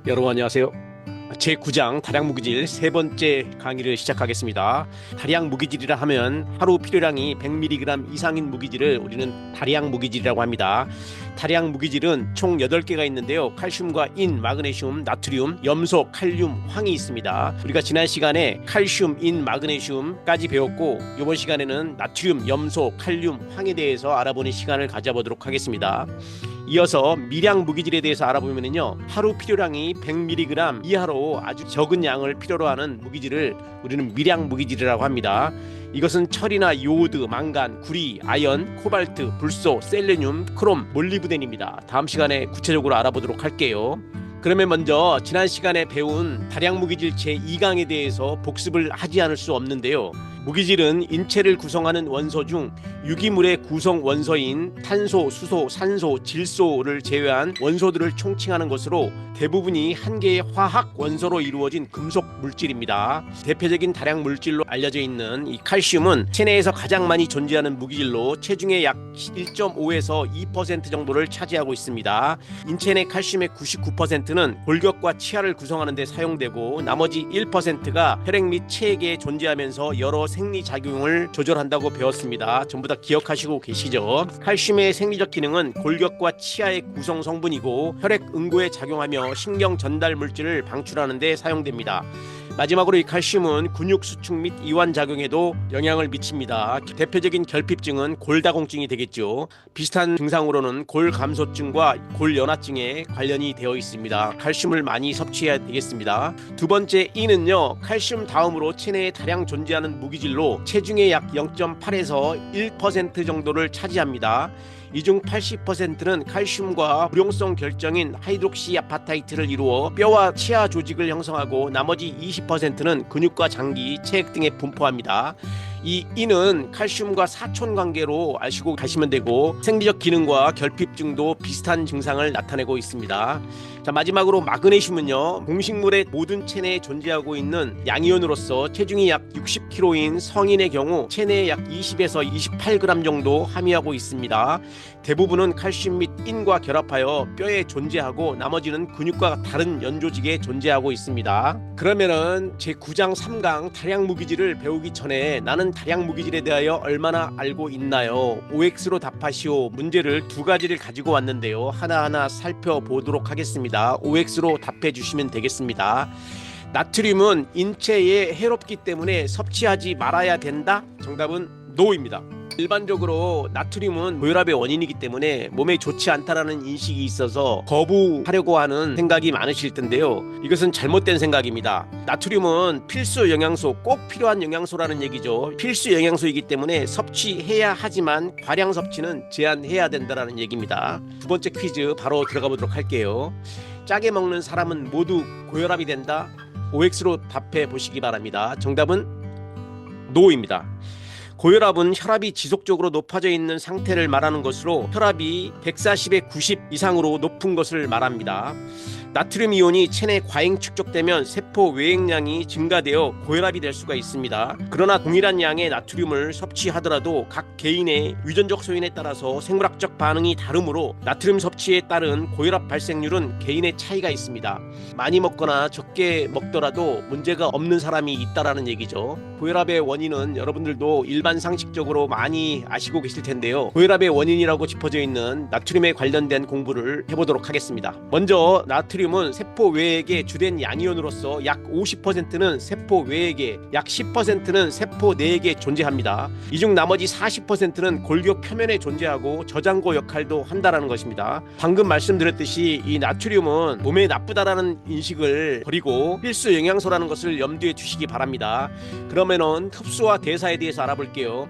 여러분 안녕하세요. 제9장 다량무기질 세 번째 강의를 시작하겠습니다. 다량무기질이라 하면 하루 필요량이 100mg 이상인 무기질을 우리는 다량무기질이라고 합니다. 다량무기질은 총 8개가 있는데요. 칼슘과 인, 마그네슘, 나트륨, 염소, 칼륨, 황이 있습니다. 우리가 지난 시간에 칼슘, 인, 마그네슘까지 배웠고 이번 시간에는 나트륨, 염소, 칼륨, 황에 대해서 알아보는 시간을 가져보도록 하겠습니다. 이어서 미량 무기질에 대해서 알아보면요, 하루 필요량이 100mg 이하로 아주 적은 양을 필요로 하는 무기질을 우리는 미량 무기질이라고 합니다. 이것은 철이나 요오드, 망간, 구리, 아연, 코발트, 불소, 셀레늄, 크롬, 몰리브덴입니다. 다음 시간에 구체적으로 알아보도록 할게요. 그러면 먼저 지난 시간에 배운 다량무기질 제2강에 대해서 복습을 하지 않을 수 없는데요. 무기질은 인체를 구성하는 원소 중 유기물의 구성 원소인 탄소, 수소, 산소, 질소를 제외한 원소들을 총칭하는 것으로 대부분이 한 개의 화학 원소로 이루어진 금속 물질입니다. 대표적인 다량 물질로 알려져 있는 이 칼슘은 체내에서 가장 많이 존재하는 무기질로 체중의 약 1.5에서 2% 정도를 차지하고 있습니다. 인체 내 칼슘의 99%는 골격과 치아를 구성하는 데 사용되고 나머지 1%가 혈액 및 체액에 존재하면서 여러 생리작용을 조절한다고 배웠습니다. 전부 다 기억하시고 계시죠? 칼슘의 생리적 기능은 골격과 치아의 구성 성분이고 혈액 응고에 작용하며 신경 전달 물질을 방출하는 데 사용됩니다. 마지막으로 이 칼슘은 근육 수축 및 이완 작용에도 영향을 미칩니다. 대표적인 결핍증은 골다공증이 되겠죠. 비슷한 증상으로는 골감소증과 골연화증에 관련이 되어 있습니다. 칼슘을 많이 섭취해야 되겠습니다. 두 번째 E는요, 칼슘 다음으로 체내에 다량 존재하는 무기질로 체중의 약 0.8에서 1% 정도를 차지합니다. 이 중 80%는 칼슘과 불용성 결정인 하이드록시아파타이트를 이루어 뼈와 치아 조직을 형성하고 나머지 20%는 근육과 장기, 체액 등에 분포합니다. 이 E는 칼슘과 사촌관계로 아시고 가시면 되고 생리적 기능과 결핍증도 비슷한 증상을 나타내고 있습니다. 자, 마지막으로 마그네슘은요, 동식물의 모든 체내에 존재하고 있는 양이온으로서 체중이 약 60kg인 성인의 경우 체내에 약 20에서 28g 정도 함유하고 있습니다. 대부분은 칼슘 및 인과 결합하여 뼈에 존재하고 나머지는 근육과 다른 연조직에 존재하고 있습니다. 그러면은 제9장 3강 다량무기질을 배우기 전에 나는 다량무기질에 대하여 얼마나 알고 있나요? OX로 답하시오. 문제를 두 가지를 가지고 왔는데요. 하나하나 살펴보도록 하겠습니다. OX로 답해 주시면 되겠습니다. 나트륨은 인체에 해롭기 때문에 섭취하지 말아야 된다? 정답은 NO입니다. 일반적으로 나트륨은 고혈압의 원인이기 때문에 몸에 좋지 않다라는 인식이 있어서 거부하려고 하는 생각이 많으실 텐데요. 이것은 잘못된 생각입니다. 나트륨은 필수 영양소, 꼭 필요한 영양소라는 얘기죠. 필수 영양소이기 때문에 섭취해야 하지만 과량 섭취는 제한해야 된다는 얘기입니다. 두 번째 퀴즈 바로 들어가 보도록 할게요. 짜게 먹는 사람은 모두 고혈압이 된다? OX로 답해 보시기 바랍니다. 정답은 NO입니다. 고혈압은 혈압이 지속적으로 높아져 있는 상태를 말하는 것으로 혈압이 140에 90 이상으로 높은 것을 말합니다. 나트륨 이온이 체내에 과잉 축적되면 세포 외액량이 증가되어 고혈압이 될 수가 있습니다. 그러나 동일한 양의 나트륨을 섭취하더라도 각 개인의 유전적 소인에 따라서 생물학적 반응이 다르므로 나트륨 섭취에 따른 고혈압 발생률은 개인의 차이가 있습니다. 많이 먹거나 적게 먹더라도 문제가 없는 사람이 있다라는 얘기죠. 고혈압의 원인은 여러분들도 일반 상식적으로 많이 아시고 계실 텐데요. 고혈압의 원인이라고 짚어져 있는 나트륨에 관련된 공부를 해보도록 하겠습니다. 먼저 나트륨은 세포 외액의 주된 양이온으로서 약 50%는 세포 외액에, 약 10%는 세포 내액에 존재합니다. 이 중 나머지 40%는 골격 표면에 존재하고 저장고 역할도 한다는 것입니다. 방금 말씀드렸듯이 이 나트륨은 몸에 나쁘다라는 인식을 버리고 필수 영양소라는 것을 염두에 두시기 바랍니다. 그러면은 흡수와 대사에 대해서 알아볼게요.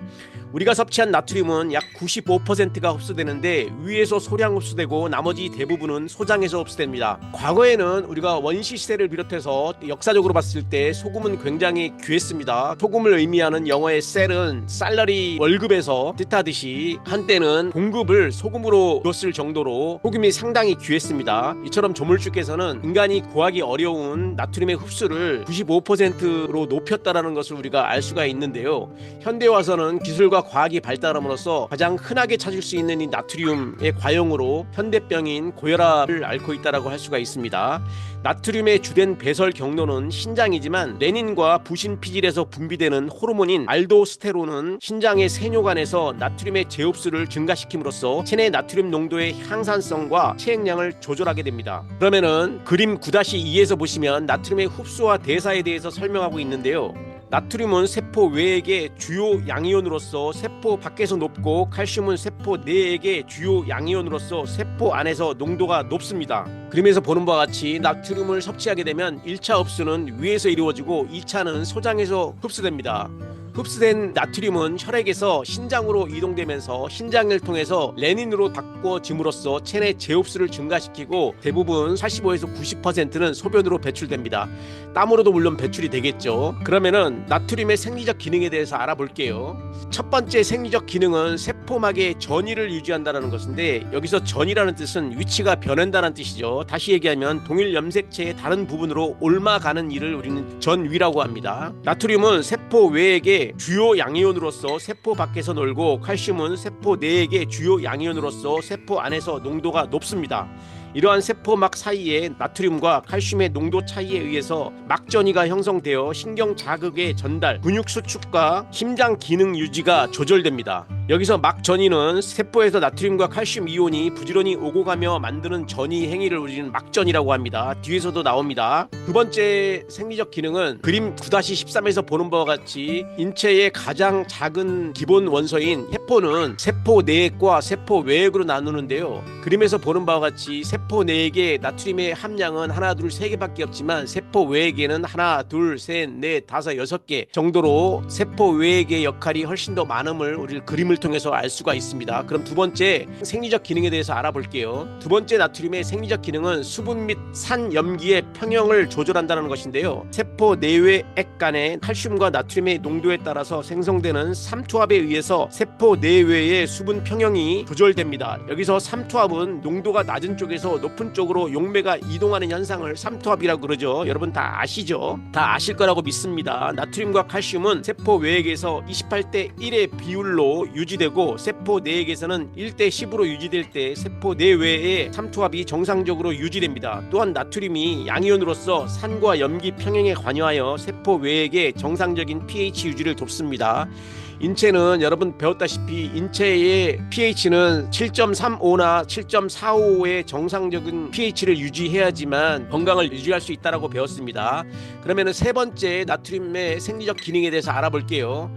우리가 섭취한 나트륨은 약 95%가 흡수되는데 위에서 소량 흡수되고 나머지 대부분은 소장에서 흡수됩니다. 과거에는 우리가 원시 시대를 비롯해서 역사적으로 봤을 때 소금은 굉장히 귀했습니다. 소금을 의미하는 영어의 셀은 살러리 월급에서 뜻하듯이 한때는 봉급을 소금으로 줬을 정도로 소금이 상당히 귀했습니다. 이처럼 조물주께서는 인간이 구하기 어려운 나트륨의 흡수를 95%로 높였다라는 것을 우리가 알 수가 있는데요. 현대 와서는 기술과 의학과 과학이 발달함으로써 가장 흔하게 찾을 수 있는 이 나트륨의 과용으로 현대병인 고혈압을 앓고 있다고 할 수가 있습니다. 나트륨의 주된 배설 경로는 신장이지만 레닌과 부신 피질에서 분비되는 호르몬인 알도스테론은 신장의 세뇨관에서 나트륨의 제흡수를 증가시킴으로써 체내 나트륨 농도의 향산성과 체액량을 조절하게 됩니다. 그러면은 그림 9-2에서 보시면 나트륨의 흡수와 대사에 대해서 설명하고 있는데요. 나트륨은 세포 외액의 주요 양이온으로서 세포 밖에서 높고 칼슘은 세포 내액의 주요 양이온으로서 세포 안에서 농도가 높습니다. 그림에서 보는 바와 같이 나트륨을 섭취하게 되면 1차 흡수는 위에서 이루어지고 2차는 소장에서 흡수됩니다. 흡수된 나트륨은 혈액에서 신장으로 이동되면서 신장을 통해서 레닌으로 바꿔짐으로써 체내 제흡수를 증가시키고 대부분 85에서 90%는 소변으로 배출됩니다. 땀으로도 물론 배출이 되겠죠. 그러면은 나트륨의 생리적 기능에 대해서 알아볼게요. 첫 번째 생리적 기능은 세포막의 전위를 유지한다는 것인데, 여기서 전이라는 뜻은 위치가 변한다는 뜻이죠. 다시 얘기하면 동일 염색체의 다른 부분으로 옮아가는 일을 우리는 전위라고 합니다. 나트륨은 세포 외액의 주요 양이온으로서 세포 밖에서 놀고 칼슘은 세포 내액의 주요 양이온으로서 세포 안에서 농도가 높습니다. 이러한 세포막 사이에 나트륨과 칼슘의 농도 차이에 의해서 막전이가 형성되어 신경 자극의 전달, 근육 수축과 심장 기능 유지가 조절됩니다. 여기서 막전이는 세포에서 나트륨과 칼슘 이온이 부지런히 오고 가며 만드는 전이 행위를 우리는 막전이라고 합니다. 뒤에서도 나옵니다. 두 번째 생리적 기능은 그림 9-13에서 보는 바와 같이 인체의 가장 작은 기본 원소인 세포는 세포 내액과 세포 외액으로 나누는데요. 그림에서 보는 바와 같이 세포 내액의 나트륨의 함량은 하나, 둘, 세 개밖에 없지만 세포 외액에는 하나, 둘, 셋, 넷, 다섯, 6개 정도로 세포 외액의 역할이 훨씬 더 많음을 우리 그림을 통해서 알 수가 있습니다. 그럼 두 번째 생리적 기능에 대해서 알아볼게요. 두 번째 나트륨의 생리적 기능은 수분 및 산 염기의 평형을 조절한다는 것인데요. 세포 내외 액 간의 칼슘과 나트륨의 농도에 따라서 생성되는 삼투압에 의해서 세포 내외의 수분 평형이 조절됩니다. 여기서 삼투압은 농도가 낮은 쪽에서 높은 쪽으로 용매가 이동하는 현상을 삼투압이라고 그러죠. 여러분 다 아시죠? 다 아실 거라고 믿습니다. 나트륨과 칼슘은 세포 외액에서 28:1의 비율로 유지되고 세포 내액에서는 1:10으로 유지될 때 세포 내외의 삼투압이 정상적으로 유지됩니다. 또한 나트륨이 양이온으로서 산과 염기 평형에 관여하여 세포 외액의 정상적인 pH 유지를 돕습니다. 인체는 여러분 배웠다시피 인체의 pH는 7.35나 7.45의 정상적인 pH를 유지해야지만 건강을 유지할 수 있다고 배웠습니다. 그러면 세 번째 나트륨의 생리적 기능에 대해서 알아볼게요.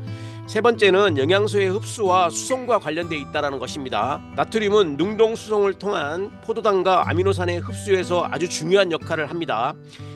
세 번째는 영양소의 흡수와 수송과 관련되어 있다는 것입니다. 나트륨은 능동 수송을 통한 포도당과 아미노산의 흡수에서 아주 중요한 역할을 합니다.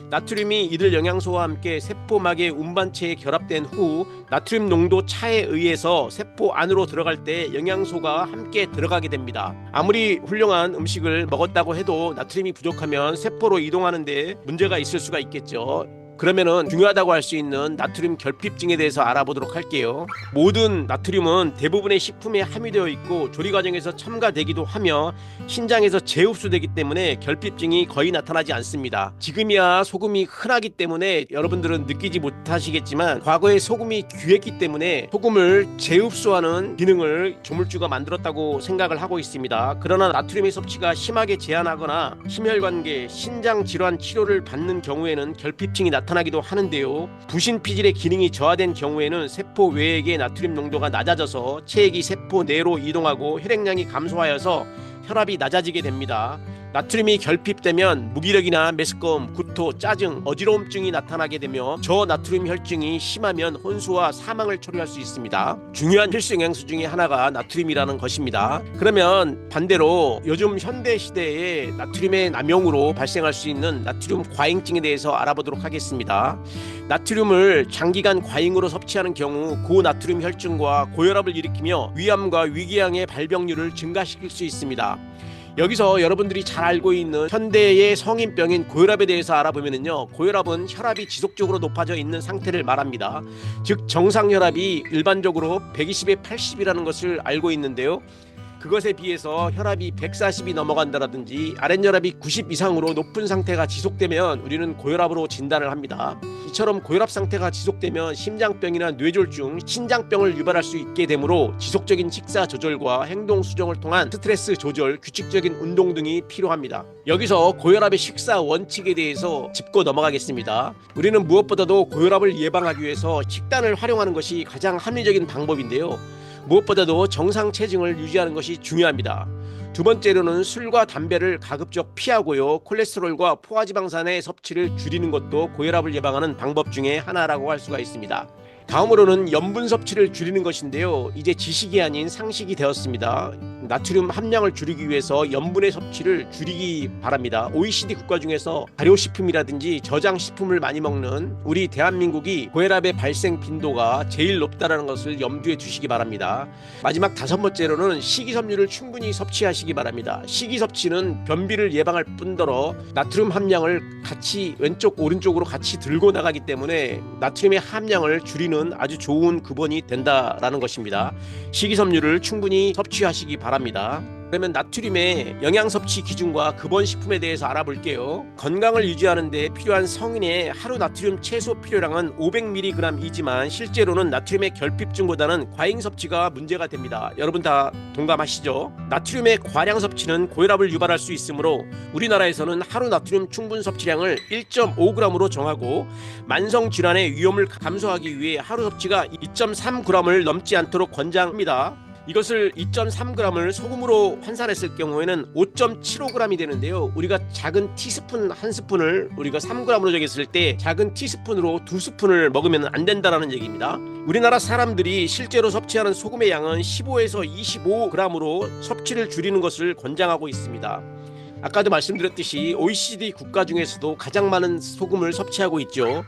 나트륨이 이들 영양소와 함께 세포막의 운반체에 결합된 후 나트륨 농도 차에 의해서 세포 안으로 들어갈 때 영양소가 함께 들어가게 됩니다. 아무리 훌륭한 음식을 먹었다고 해도 나트륨이 부족하면 세포로 이동하는데 문제가 있을 수가 있겠죠. 그러면은 중요하다고 할 수 있는 나트륨 결핍증에 대해서 알아보도록 할게요. 모든 나트륨은 대부분의 식품에 함유되어 있고 조리 과정에서 첨가되기도 하며 신장에서 재흡수되기 때문에 결핍증이 거의 나타나지 않습니다. 지금이야 소금이 흔하기 때문에 여러분들은 느끼지 못하시겠지만 과거에 소금이 귀했기 때문에 소금을 재흡수하는 기능을 조물주가 만들었다고 생각을 하고 있습니다. 그러나 나트륨의 섭취가 심하게 제한하거나 심혈관계, 신장 질환 치료를 받는 경우에는 결핍증이 나타나기도 하는데요. 부신 피질의 기능이 저하된 경우에는 세포 외액의 나트륨 농도가 낮아져서 체액이 세포 내로 이동하고 혈액량이 감소하여서 혈압이 낮아지게 됩니다. 나트륨이 결핍되면 무기력이나 메스꺼움, 구토, 짜증, 어지러움증이 나타나게 되며 저나트륨 혈증이 심하면 혼수와 사망을 초래할 수 있습니다. 중요한 필수 영양소 중에 하나가 나트륨이라는 것입니다. 그러면 반대로 요즘 현대 시대에 나트륨의 남용으로 발생할 수 있는 나트륨 과잉증에 대해서 알아보도록 하겠습니다. 나트륨을 장기간 과잉으로 섭취하는 경우 고나트륨 혈증과 고혈압을 일으키며 위암과 위궤양의 발병률을 증가시킬 수 있습니다. 여기서 여러분들이 잘 알고 있는 현대의 성인병인 고혈압에 대해서 알아보면요, 고혈압은 혈압이 지속적으로 높아져 있는 상태를 말합니다. 즉 정상 혈압이 일반적으로 120에 80이라는 것을 알고 있는데요, 그것에 비해서 혈압이 140이 넘어간다라든지 아랫혈압이 90 이상으로 높은 상태가 지속되면 우리는 고혈압으로 진단을 합니다. 이처럼 고혈압 상태가 지속되면 심장병이나 뇌졸중, 신장병을 유발할 수 있게 되므로 지속적인 식사 조절과 행동 수정을 통한 스트레스 조절, 규칙적인 운동 등이 필요합니다. 여기서 고혈압의 식사 원칙에 대해서 짚고 넘어가겠습니다. 우리는 무엇보다도 고혈압을 예방하기 위해서 식단을 활용하는 것이 가장 합리적인 방법인데요. 무엇보다도 정상 체중을 유지하는 것이 중요합니다. 두 번째로는 술과 담배를 가급적 피하고요. 콜레스테롤과 포화지방산의 섭취를 줄이는 것도 고혈압을 예방하는 방법 중에 하나라고 할 수가 있습니다. 다음으로는 염분 섭취를 줄이는 것인데요. 이제 지식이 아닌 상식이 되었습니다. 나트륨 함량을 줄이기 위해서 염분의 섭취를 줄이기 바랍니다. OECD 국가 중에서 발효식품이라든지 저장식품을 많이 먹는 우리 대한민국이 고혈압의 발생 빈도가 제일 높다는 것을 염두에 두시기 바랍니다. 마지막 다섯 번째로는 식이섬유를 충분히 섭취하시기 바랍니다. 식이섭취는 변비를 예방할 뿐더러 나트륨 함량을 같이 왼쪽 오른쪽으로 같이 들고 나가기 때문에 나트륨의 함량을 줄이는 아주 좋은 근원이 된다라는 것입니다. 식이섬유를 충분히 섭취하시기 바랍니다. 그러면 나트륨의 영양 섭취 기준과 근원 식품에 대해서 알아볼게요. 건강을 유지하는 데 필요한 성인의 하루 나트륨 최소 필요량은 500mg이지만 실제로는 나트륨의 결핍증보다는 과잉 섭취가 문제가 됩니다. 여러분 다 동감하시죠? 나트륨의 과량 섭취는 고혈압을 유발할 수 있으므로 우리나라에서는 하루 나트륨 충분 섭취량을 1.5g으로 정하고 만성 질환의 위험을 감소하기 위해 하루 섭취가 2.3g을 넘지 않도록 권장합니다. 이것을 2.3g을 소금으로 환산했을 경우에는 5.75g이 되는데요. 우리가 작은 티스푼 한 스푼을 우리가 3g으로 정했을 때 작은 티스푼으로 2스푼을 먹으면 안 된다는 얘기입니다. 우리나라 사람들이 실제로 섭취하는 소금의 양은 15에서 25g으로 섭취를 줄이는 것을 권장하고 있습니다. 아까도 말씀드렸듯이 OECD 국가 중에서도 가장 많은 소금을 섭취하고 있죠.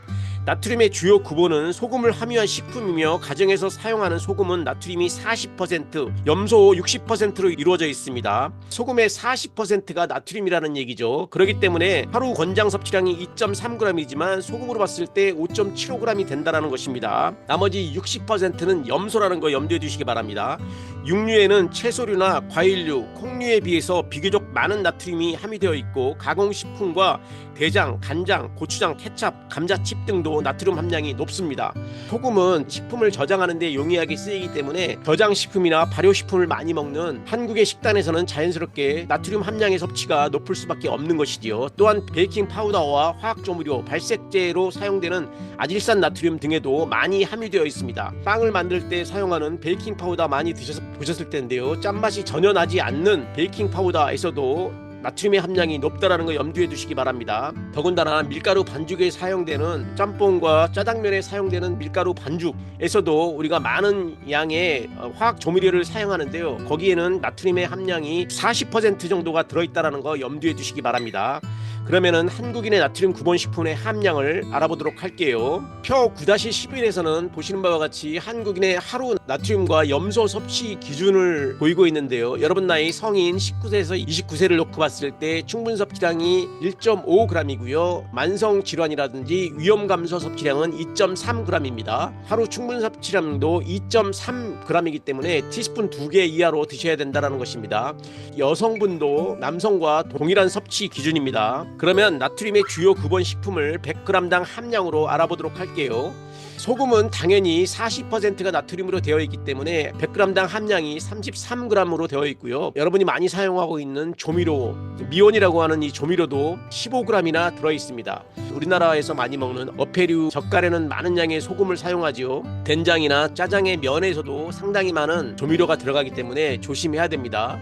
나트륨의 주요 구본은 소금을 함유한 식품이며 가정에서 사용하는 소금은 나트륨이 40%, 염소 60%로 이루어져 있습니다. 소금의 40%가 나트륨이라는 얘기죠. 그렇기 때문에 하루 권장 섭취량이 2.3g이지만 소금으로 봤을 때 5.75g이 된다는 것입니다. 나머지 60%는 염소라는 거 염두에 두시기 바랍니다. 육류에는 채소류나 과일류, 콩류에 비해서 비교적 많은 나트륨이 함유되어 있고 가공식품과 대장, 간장, 고추장, 케찹, 감자칩 등도 나트륨 함량이 높습니다. 소금은 식품을 저장하는 데 용이하게 쓰이기 때문에 저장식품이나 발효식품을 많이 먹는 한국의 식단에서는 자연스럽게 나트륨 함량의 섭취가 높을 수밖에 없는 것이지요. 또한 베이킹 파우더와 화학조미료, 발색제로 사용되는 아질산 나트륨 등에도 많이 함유되어 있습니다. 빵을 만들 때 사용하는 베이킹 파우더 많이 보셨을 텐데요. 짠맛이 전혀 나지 않는 베이킹 파우더에서도 나트륨의 함량이 높다라는 거 염두에 두시기 바랍니다. 더군다나 밀가루 반죽에 사용되는 짬뽕과 짜장면에 사용되는 밀가루 반죽에서도 우리가 많은 양의 화학 조미료를 사용하는데요. 거기에는 나트륨의 함량이 40% 정도가 들어있다라는 거 염두에 두시기 바랍니다. 그러면은 한국인의 나트륨 구본식품의 함량을 알아보도록 할게요. 표 9-11에서는 보시는 바와 같이 한국인의 하루 나트륨과 염소 섭취 기준을 보이고 있는데요. 여러분 나이 성인 19세에서 29세를 놓고 봤을 때 충분 섭취량이 1.5g이고요. 만성 질환이라든지 위험 감소 섭취량은 2.3g입니다. 하루 충분 섭취량도 2.3g이기 때문에 티스푼 2개 이하로 드셔야 된다는 것입니다. 여성분도 남성과 동일한 섭취 기준입니다. 그러면 나트륨의 주요 근원 식품을 100g당 함량으로 알아보도록 할게요. 소금은 당연히 40%가 나트륨으로 되어 있기 때문에 100g당 함량이 33g으로 되어 있고요. 여러분이 많이 사용하고 있는 조미료, 미온이라고 하는 이 조미료도 15g이나 들어 있습니다. 우리나라에서 많이 먹는 어패류, 젓갈에는 많은 양의 소금을 사용하지요. 된장이나 짜장의 면에서도 상당히 많은 조미료가 들어가기 때문에 조심해야 됩니다.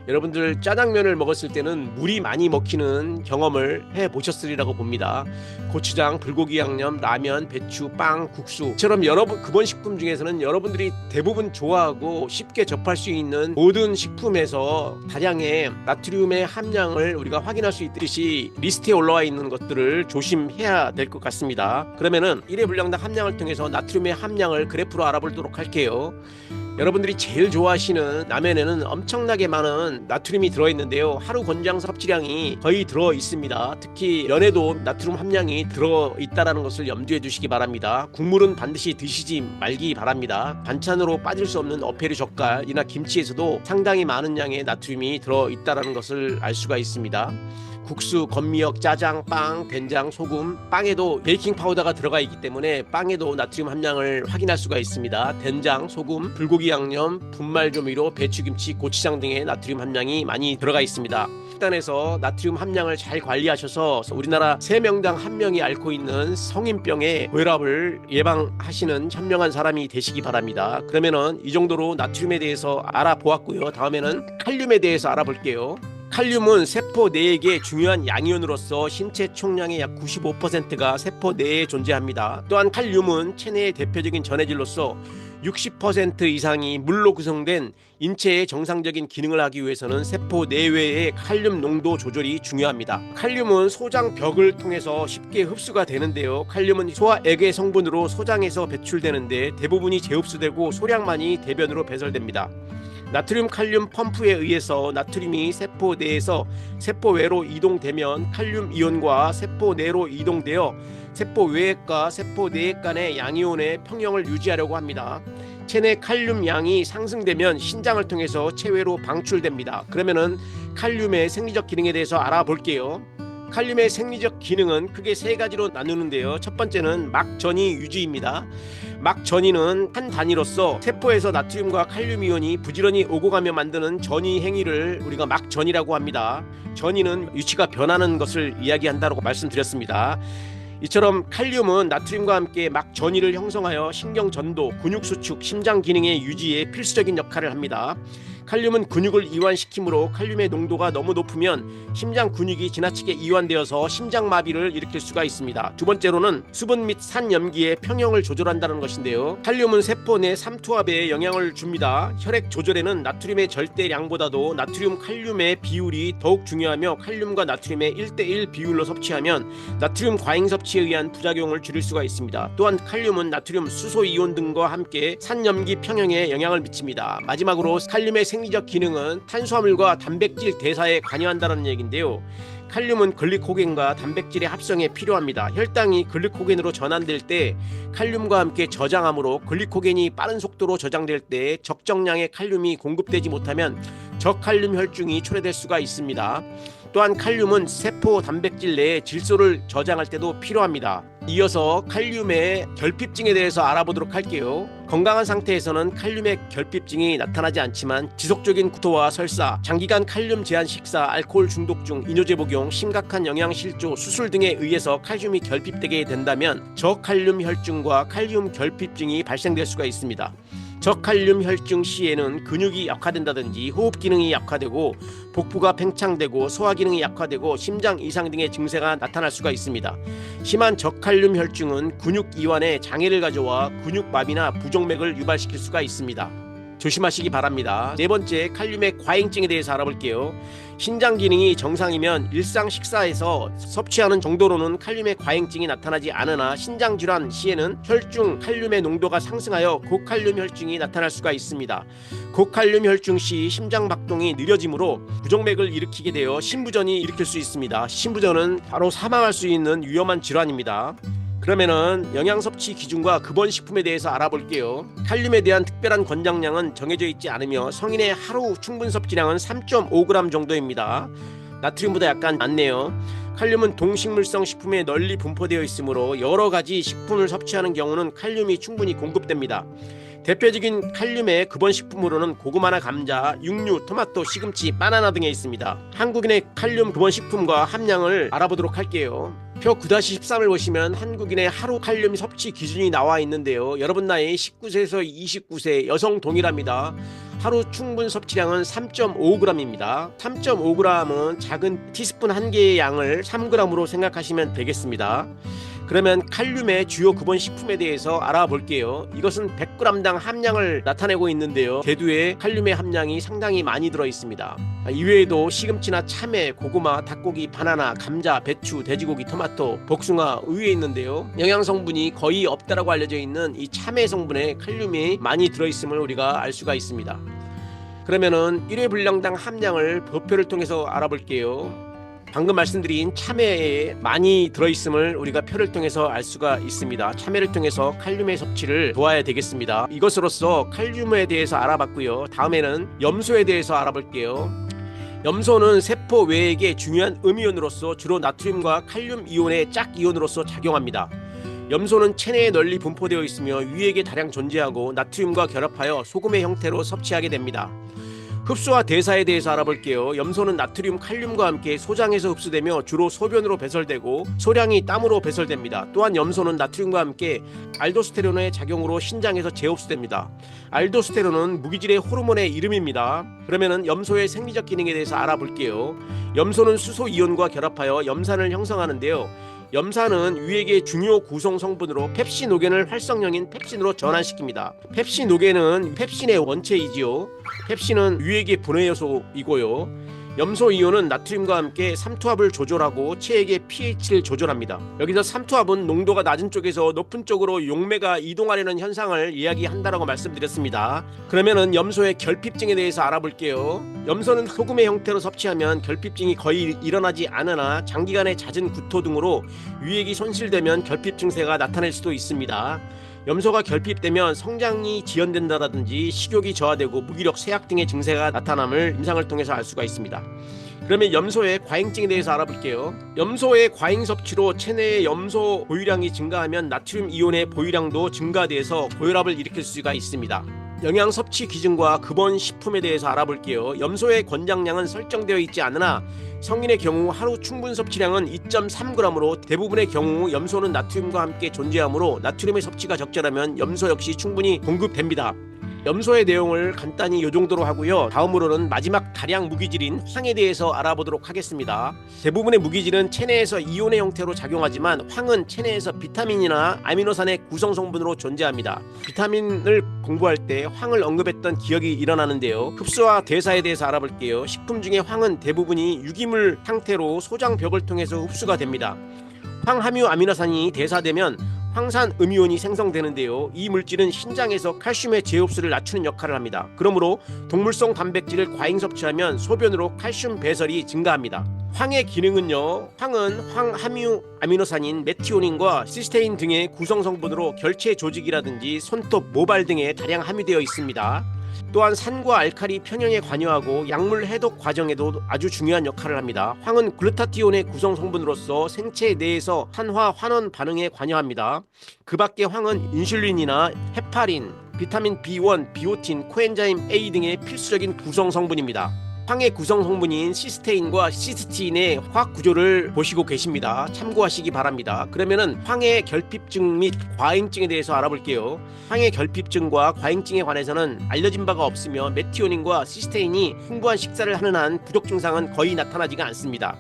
여러분들 짜장면을 먹었을 때는 물이 많이 먹히는 경험을 해보셨으리라고 봅니다. 고추장, 불고기 양념, 라면, 배추, 빵, 국수처럼 근원 식품 중에서는 여러분들이 대부분 좋아하고 쉽게 접할 수 있는 모든 식품에서 다량의 나트륨의 함량을 우리가 확인할 수 있듯이 리스트에 올라와 있는 것들을 조심해야 될 것 같습니다. 그러면은 1회 분량당 함량을 통해서 나트륨의 함량을 그래프로 알아보도록 할게요. 여러분들이 제일 좋아하시는 라면에는 엄청나게 많은 나트륨이 들어있는데요. 하루 권장 섭취량이 거의 들어있습니다. 특히 면에도 나트륨 함량이 들어있다는 것을 염두에 두시기 바랍니다. 국물은 반드시 드시지 말기 바랍니다. 반찬으로 빠질 수 없는 어패류 젓갈이나 김치에서도 상당히 많은 양의 나트륨이 들어있다는 것을 알 수가 있습니다. 국수, 건미역, 짜장, 빵, 된장, 소금, 빵에도 베이킹 파우더가 들어가 있기 때문에 빵에도 나트륨 함량을 확인할 수가 있습니다. 된장, 소금, 불고기 양념, 분말 조미료, 배추김치, 고추장 등의 나트륨 함량이 많이 들어가 있습니다. 식단에서 나트륨 함량을 잘 관리하셔서 우리나라 3명당 1명이 앓고 있는 성인병의 고혈압을 예방하시는 현명한 사람이 되시기 바랍니다. 그러면은 이 정도로 나트륨에 대해서 알아보았고요. 다음에는 칼륨에 대해서 알아볼게요. 칼륨은 세포 내에게 중요한 양이온으로서 신체 총량의 약 95%가 세포 내에 존재합니다. 또한 칼륨은 체내의 대표적인 전해질로서 60% 이상이 물로 구성된 인체의 정상적인 기능을 하기 위해서는 세포 내외의 칼륨 농도 조절이 중요합니다. 칼륨은 소장벽을 통해서 쉽게 흡수가 되는데요. 칼륨은 소화액의 성분으로 소장에서 배출되는데 대부분이 재흡수되고 소량만이 대변으로 배설됩니다. 나트륨 칼륨 펌프에 의해서 나트륨이 세포 내에서 세포 외로 이동되면 칼륨 이온과 세포 내로 이동되어 세포 외액과 세포 내액 간의 양이온의 평형을 유지하려고 합니다. 체내 칼륨 양이 상승되면 신장을 통해서 체외로 방출됩니다. 그러면은 칼륨의 생리적 기능에 대해서 알아볼게요. 칼륨의 생리적 기능은 크게 3가지로 나누는데요. 첫 번째는 막전이 유지입니다. 막전이는 한 단위로서 세포에서 나트륨과 칼륨 이온이 부지런히 오고 가며 만드는 전이 행위를 우리가 막전이라고 합니다. 전이는 위치가 변하는 것을 이야기한다고 말씀드렸습니다. 이처럼 칼륨은 나트륨과 함께 막전이를 형성하여 신경전도, 근육수축, 심장 기능의 유지에 필수적인 역할을 합니다. 칼륨은 근육을 이완시키므로 칼륨의 농도가 너무 높으면 심장 근육이 지나치게 이완되어서 심장마비를 일으킬 수가 있습니다. 두 번째로는 수분 및 산염기의 평형을 조절한다는 것인데요. 칼륨은 세포 내 삼투압에 영향을 줍니다. 혈액 조절에는 나트륨의 절대량보다도 나트륨 칼륨의 비율이 더욱 중요하며 칼륨과 나트륨의 1:1 비율로 섭취하면 나트륨 과잉 섭취에 의한 부작용을 줄일 수가 있습니다. 또한 칼륨은 나트륨 수소 이온 등과 함께 산염기 평형에 영향을 미칩니다. 마지막으로 칼륨의 생리적 기능은 탄수화물과 단백질 대사에 관여한다는 얘기인데요. 칼륨은 글리코겐과 단백질의 합성에 필요합니다. 혈당이 글리코겐으로 전환될 때 칼륨과 함께 저장하므로 글리코겐이 빠른 속도로 저장될 때 적정량의 칼륨이 공급되지 못하면 저칼륨 혈중이 초래될 수가 있습니다. 또한 칼륨은 세포 단백질 내에 질소를 저장할 때도 필요합니다. 이어서 칼륨의 결핍증에 대해서 알아보도록 할게요. 건강한 상태에서는 칼륨의 결핍증이 나타나지 않지만 지속적인 구토와 설사, 장기간 칼륨 제한 식사, 알코올 중독중, 이뇨제 복용, 심각한 영양실조, 수술 등에 의해서 칼륨이 결핍되게 된다면 저칼륨 혈증과 칼륨 결핍증이 발생될 수가 있습니다. 저칼륨 혈증 시에는 근육이 약화된다든지 호흡 기능이 약화되고 복부가 팽창되고 소화 기능이 약화되고 심장 이상 등의 증세가 나타날 수가 있습니다. 심한 저칼륨 혈증은 근육 이완에 장애를 가져와 근육마비나 부정맥을 유발시킬 수가 있습니다. 조심하시기 바랍니다. 네 번째, 칼륨의 과잉증에 대해서 알아볼게요. 신장 기능이 정상이면 일상 식사에서 섭취하는 정도로는 칼륨의 과잉증이 나타나지 않으나 신장 질환 시에는 혈중 칼륨의 농도가 상승하여 고칼륨 혈증이 나타날 수가 있습니다. 고칼륨 혈증 시 심장 박동이 느려지므로 부정맥을 일으키게 되어 심부전이 일으킬 수 있습니다. 심부전은 바로 사망할 수 있는 위험한 질환입니다. 그러면은 영양 섭취 기준과 급원식품에 대해서 알아볼게요. 칼륨에 대한 특별한 권장량은 정해져 있지 않으며 성인의 하루 충분 섭취량은 3.5g 정도입니다. 나트륨보다 약간 많네요. 칼륨은 동식물성 식품에 널리 분포되어 있으므로 여러 가지 식품을 섭취하는 경우는 칼륨이 충분히 공급됩니다. 대표적인 칼륨의 급원식품으로는 고구마나 감자, 육류, 토마토, 시금치, 바나나 등에 있습니다. 한국인의 칼륨 급원식품과 함량을 알아보도록 할게요. 표 9-13을 보시면 한국인의 하루 칼륨 섭취 기준이 나와 있는데요. 여러분 나이 19세에서 29세 여성 동일합니다. 하루 충분 섭취량은 3.5g입니다. 3.5g은 작은 티스푼 1개의 양을 3g으로 생각하시면 되겠습니다. 그러면 칼륨의 주요 구본 식품에 대해서 알아볼게요. 이것은 100g당 함량을 나타내고 있는데요. 대두에 칼륨의 함량이 상당히 많이 들어 있습니다. 이외에도 시금치나 참외, 고구마, 닭고기, 바나나, 감자, 배추, 돼지고기, 토마토, 복숭아, 우유에 있는데요. 영양 성분이 거의 없다라고 알려져 있는 이 참외 성분에 칼륨이 많이 들어 있음을 우리가 알 수가 있습니다. 그러면은 1회 분량당 함량을 도표를 통해서 알아볼게요. 방금 말씀드린 참외에 많이 들어있음을 우리가 표를 통해서 알 수가 있습니다. 참외를 통해서 칼륨의 섭취를 도와야 되겠습니다. 이것으로써 칼륨에 대해서 알아봤고요. 다음에는 염소에 대해서 알아볼게요. 염소는 세포 외액의 중요한 음이온으로서 주로 나트륨과 칼륨 이온의 짝 이온으로서 작용합니다. 염소는 체내에 널리 분포되어 있으며 위액에 다량 존재하고 나트륨과 결합하여 소금의 형태로 섭취하게 됩니다. 흡수와 대사에 대해서 알아볼게요. 염소는 나트륨, 칼륨과 함께 소장에서 흡수되며 주로 소변으로 배설되고 소량이 땀으로 배설됩니다. 또한 염소는 나트륨과 함께 알도스테론의 작용으로 신장에서 재흡수됩니다. 알도스테론은 무기질의 호르몬의 이름입니다. 그러면은 염소의 생리적 기능에 대해서 알아볼게요. 염소는 수소 이온과 결합하여 염산을 형성하는데요. 염산은 위액의 중요 구성 성분으로 펩시노겐을 활성형인 펩신으로 전환시킵니다. 펩시노겐은 펩신의 원체이지요. 펩신은 위액의 분해 요소이고요. 염소 이온은 나트륨과 함께 삼투압을 조절하고 체액의 pH를 조절합니다. 여기서 삼투압은 농도가 낮은 쪽에서 높은 쪽으로 용매가 이동하려는 현상을 이야기한다라고 말씀드렸습니다. 그러면은 염소의 결핍증에 대해서 알아볼게요. 염소는 소금의 형태로 섭취하면 결핍증이 거의 일어나지 않으나 장기간의 잦은 구토 등으로 위액이 손실되면 결핍 증세가 나타날 수도 있습니다. 염소가 결핍되면 성장이 지연된다든지 식욕이 저하되고 무기력, 쇠약 등의 증세가 나타남을 임상을 통해서 알 수가 있습니다. 그러면 염소의 과잉증에 대해서 알아볼게요. 염소의 과잉 섭취로 체내의 염소 보유량이 증가하면 나트륨 이온의 보유량도 증가돼서 고혈압을 일으킬 수가 있습니다. 영양 섭취 기준과 급원 식품에 대해서 알아볼게요. 염소의 권장량은 설정되어 있지 않으나 성인의 경우 하루 충분 섭취량은 2.3g으로 대부분의 경우 염소는 나트륨과 함께 존재하므로 나트륨의 섭취가 적절하면 염소 역시 충분히 공급됩니다. 염소의 내용을 간단히 이 정도로 하고요. 다음으로는 마지막 다량 무기질인 황에 대해서 알아보도록 하겠습니다. 대부분의 무기질은 체내에서 이온의 형태로 작용하지만 황은 체내에서 비타민이나 아미노산의 구성 성분으로 존재합니다. 비타민을 공부할 때 황을 언급했던 기억이 일어나는데요. 흡수와 대사에 대해서 알아볼게요. 식품 중에 황은 대부분이 유기물 형태로 소장벽을 통해서 흡수가 됩니다. 황함유 아미노산이 대사되면 황산 음이온이 생성되는데요. 이 물질은 신장에서 칼슘의 재흡수를 낮추는 역할을 합니다. 그러므로 동물성 단백질을 과잉 섭취하면 소변으로 칼슘 배설이 증가합니다. 황의 기능은요. 황은 황함유 아미노산인 메티오닌과 시스테인 등의 구성 성분으로 결체 조직이라든지 손톱, 모발 등에 다량 함유되어 있습니다. 또한 산과 알칼리 편형에 관여하고 약물 해독 과정에도 아주 중요한 역할을 합니다. 황은 글루타티온의 구성 성분으로서 생체 내에서 산화 환원 반응에 관여합니다. 그 밖에 황은 인슐린이나 헤파린, 비타민 B1, 비오틴, 코엔자임 A 등의 필수적인 구성 성분입니다. 황의 구성 성분인 시스테인과 시스틴의 화학 구조를 보시고 계십니다. 참고하시기 바랍니다. 그러면은 황의 결핍증 및 과잉증에 대해서 알아볼게요. 황의 결핍증과 과잉증에 관해서는 알려진 바가 없으며 메티오닌과 시스테인이 풍부한 식사를 하는 한 부족 증상은 거의 나타나지가 않습니다.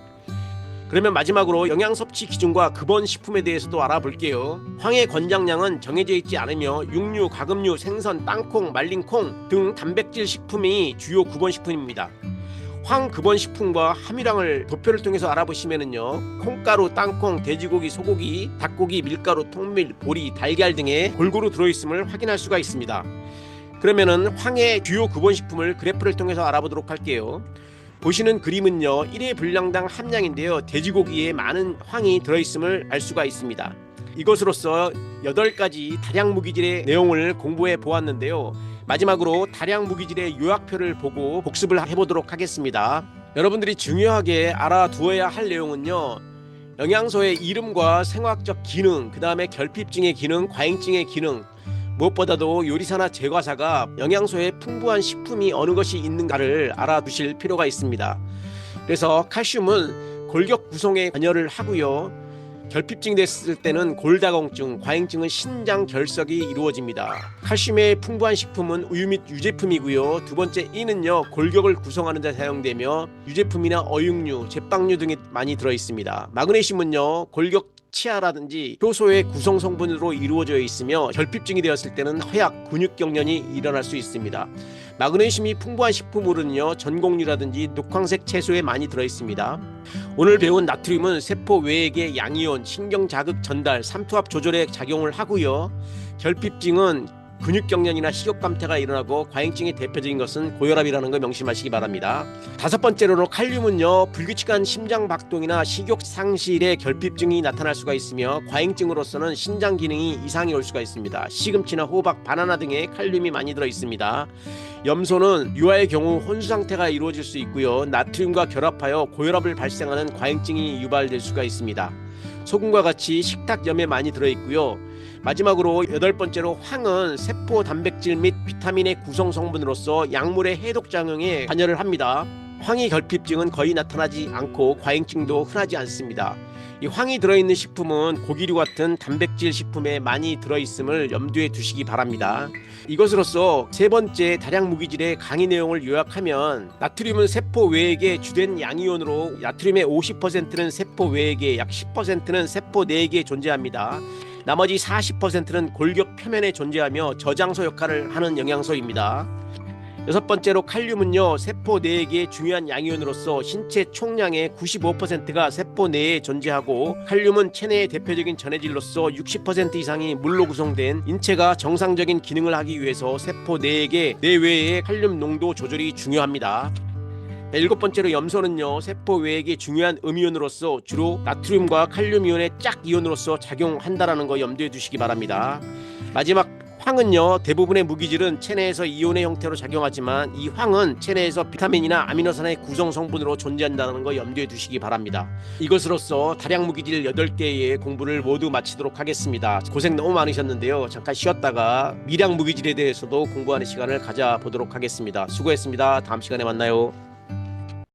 그러면 마지막으로 영양 섭취 기준과 급원 식품에 대해서도 알아볼게요. 황의 권장량은 정해져 있지 않으며 육류, 가금류, 생선, 땅콩, 말린 콩 등 단백질 식품이 주요 급원 식품입니다. 황 급원 식품과 함유량을 도표를 통해서 알아보시면은요. 콩가루, 땅콩, 돼지고기, 소고기, 닭고기, 밀가루, 통밀, 보리, 달걀 등에 골고루 들어있음을 확인할 수가 있습니다. 그러면은 황의 주요 급원 식품을 그래프를 통해서 알아보도록 할게요. 보시는 그림은요. 1회 분량당 함량인데요. 돼지고기에 많은 황이 들어있음을 알 수가 있습니다. 이것으로써 8가지 다량 무기질의 내용을 공부해 보았는데요. 마지막으로 다량 무기질의 요약표를 보고 복습을 해보도록 하겠습니다. 여러분들이 중요하게 알아두어야 할 내용은요. 영양소의 이름과 생화학적 기능, 그 다음에 결핍증의 기능, 과잉증의 기능, 무엇보다도 요리사나 제과사가 영양소의 풍부한 식품이 어느 것이 있는가를 알아두실 필요가 있습니다. 그래서 칼슘은 골격 구성에 관여를 하고요. 결핍증이 됐을 때는 골다공증, 과잉증은 신장 결석이 이루어집니다. 칼슘의 풍부한 식품은 우유 및 유제품이고요. 두 번째 E는요. 골격을 구성하는 데 사용되며 유제품이나 어육류, 제빵류 등이 많이 들어있습니다. 마그네슘은요. 골격 치아라든지 효소의 구성 성분으로 이루어져 있으며 결핍증이 되었을 때는 허약, 근육경련이 일어날 수 있습니다. 마그네슘이 풍부한 식품으로는요, 전곡류라든지 녹황색 채소에 많이 들어있습니다. 오늘 배운 나트륨은 세포 외액의 양이온, 신경자극 전달, 삼투압 조절에 작용을 하고요. 결핍증은 근육경련이나 식욕감퇴가 일어나고, 과잉증의 대표적인 것은 고혈압이라는 걸 명심하시기 바랍니다. 다섯 번째로는 칼륨은요, 불규칙한 심장박동이나 식욕 상실의 결핍증이 나타날 수가 있으며, 과잉증으로서는 신장 기능이 이상이 올 수가 있습니다. 시금치나 호박, 바나나 등에 칼륨이 많이 들어 있습니다. 염소는 유아의 경우 혼수 상태가 이루어질 수 있고요. 나트륨과 결합하여 고혈압을 발생하는 과잉증이 유발될 수가 있습니다. 소금과 같이 식탁염에 많이 들어 있고요. 마지막으로 여덟 번째로 황은 세포 단백질 및 비타민의 구성 성분으로서 약물의 해독작용에 관여를 합니다. 황이 결핍증은 거의 나타나지 않고 과잉증도 흔하지 않습니다. 이 황이 들어있는 식품은 고기류 같은 단백질 식품에 많이 들어있음을 염두에 두시기 바랍니다. 이것으로써 세 번째 다량 무기질의 강의 내용을 요약하면, 나트륨은 세포 외액의 주된 양이온으로 나트륨의 50%는 세포 외액에, 약 10%는 세포 내액에 존재합니다. 나머지 40%는 골격 표면에 존재하며 저장소 역할을 하는 영양소입니다. 여섯 번째로 칼륨은요, 세포 내액의 중요한 양이온으로서 신체 총량의 95%가 세포 내에 존재하고, 칼륨은 체내의 대표적인 전해질로서 60% 이상이 물로 구성된 인체가 정상적인 기능을 하기 위해서 세포 내액의 내외의 칼륨 농도 조절이 중요합니다. 일곱 번째로 염소는요, 세포 외액의 중요한 음이온으로서 주로 나트륨과 칼륨 이온의 짝 이온으로서 작용한다라는 거 염두에 두시기 바랍니다. 마지막 황은요, 대부분의 무기질은 체내에서 이온의 형태로 작용하지만 이 황은 체내에서 비타민이나 아미노산의 구성 성분으로 존재한다는 거 염두에 두시기 바랍니다. 이것으로써 다량 무기질 8개의 공부를 모두 마치도록 하겠습니다. 고생 너무 많으셨는데요, 잠깐 쉬었다가 미량 무기질에 대해서도 공부하는 시간을 가져보도록 하겠습니다. 수고했습니다. 다음 시간에 만나요.